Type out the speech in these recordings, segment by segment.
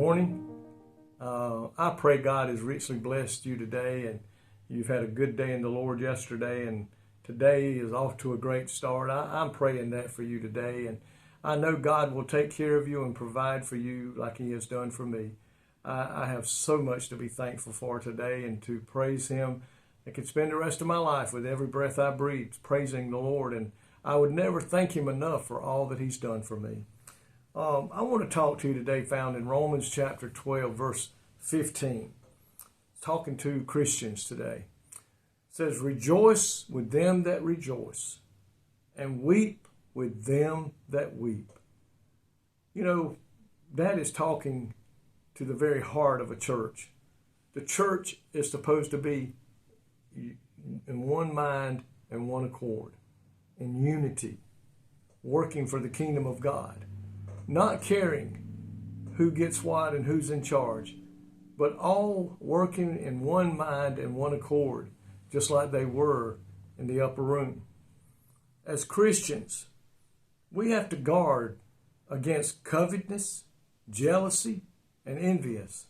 morning. I pray God has richly blessed you today, and you've had a good day in the Lord yesterday, and today is off to a great start. I'm praying that for you today, and I know God will take care of you and provide for you like He has done for me. I have so much to be thankful for today and to praise Him. I could spend the rest of my life with every breath I breathe praising the Lord, and I would never thank Him enough for all that He's done for me. I want to talk to you today found in Romans chapter 12, verse 15. Talking to Christians today. It says, "Rejoice with them that rejoice, and weep with them that weep." You know, that is talking to the very heart of a church. The church is supposed to be in one mind and one accord, in unity, working for the kingdom of God. Not caring who gets what and who's in charge, but all working in one mind and one accord, just like they were in the upper room. As Christians, we have to guard against covetousness, jealousy, and envious.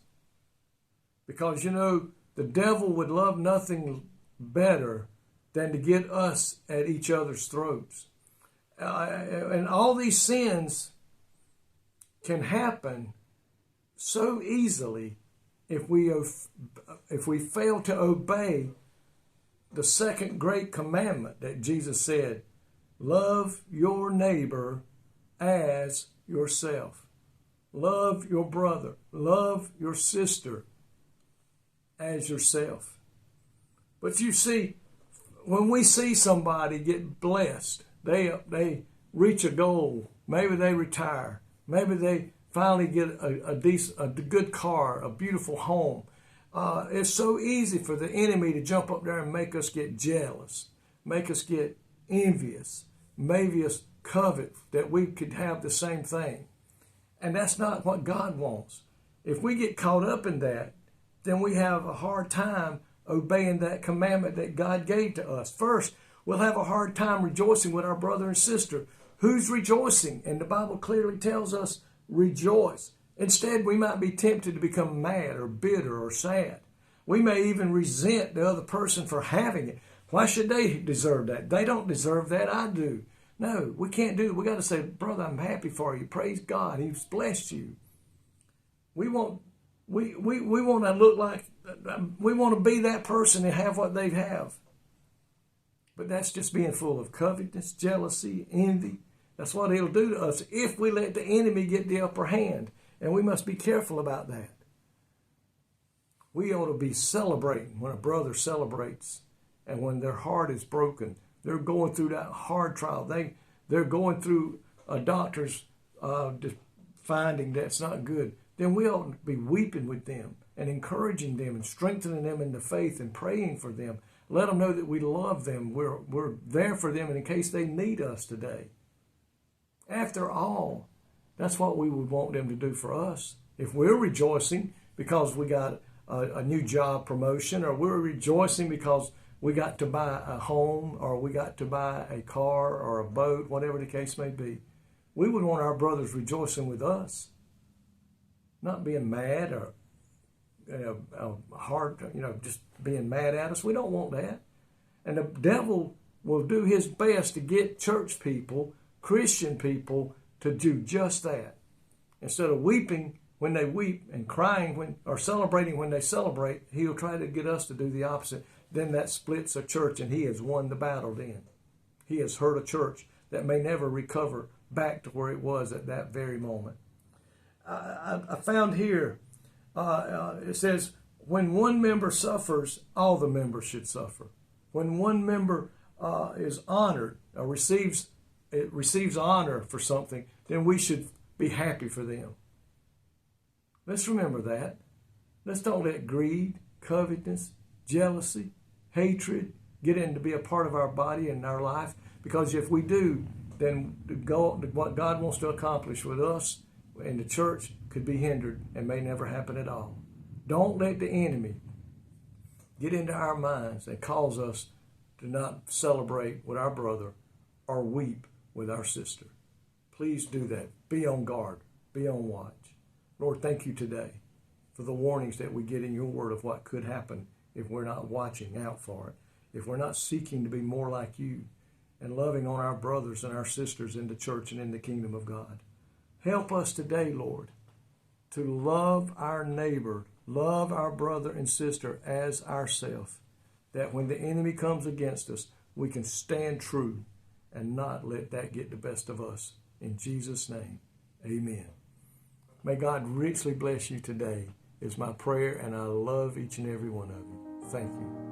Because, you know, the devil would love nothing better than to get us at each other's throats. And all these sins can happen so easily if we fail to obey the second great commandment that Jesus said, love your neighbor as yourself. Love your brother, love your sister as yourself. But you see, when we see somebody get blessed, they reach a goal, maybe they retire, maybe they finally get a good car, a beautiful home. It's so easy for the enemy to jump up there and make us get jealous, make us get envious, maybe us covet that we could have the same thing. And that's not what God wants. If we get caught up in that, then we have a hard time obeying that commandment that God gave to us. First, we'll have a hard time rejoicing with our brother and sister. Who's rejoicing? And the Bible clearly tells us, rejoice. Instead, we might be tempted to become mad or bitter or sad. We may even resent the other person for having it. Why should they deserve that? They don't deserve that. I do. No, we can't do it. We got to say, brother, I'm happy for you. Praise God. He's blessed you. We want to look like, we want to be that person and have what they have. But that's just being full of covetousness, jealousy, envy. That's what he'll do to us if we let the enemy get the upper hand. And we must be careful about that. We ought to be celebrating when a brother celebrates and when their heart is broken. They're going through that hard trial. They're going through a doctor's finding that's not good. Then we ought to be weeping with them and encouraging them and strengthening them in the faith and praying for them. Let them know that we love them. We're there for them in case they need us today. After all, that's what we would want them to do for us. If we're rejoicing because we got a new job promotion, or we're rejoicing because we got to buy a home, or we got to buy a car or a boat, whatever the case may be, we would want our brothers rejoicing with us, not being mad or just being mad at us. We don't want that. And the devil will do his best to get church people, Christian people, to do just that. Instead of weeping when they weep and crying or celebrating when they celebrate, he'll try to get us to do the opposite. Then that splits a church, and he has won the battle then. He has hurt a church that may never recover back to where it was at that very moment. I found here, it says, when one member suffers, all the members should suffer. When one member is honored or receives honor for something, then we should be happy for them. Let's remember that. Let's don't let greed, covetousness, jealousy, hatred get in to be a part of our body and our life. Because if we do, then what God wants to accomplish with us in the church could be hindered and may never happen at all. Don't let the enemy get into our minds and cause us to not celebrate with our brother or weep with our sister. Please do that. Be on guard. Be on watch. Lord, thank you today for the warnings that we get in your word of what could happen if we're not watching out for it, if we're not seeking to be more like you and loving on our brothers and our sisters in the church and in the kingdom of God. Help us today, Lord, to love our neighbor, love our brother and sister as ourselves, that when the enemy comes against us, we can stand true and not let that get the best of us. In Jesus' name, amen. May God richly bless you today is my prayer, and I love each and every one of you. Thank you.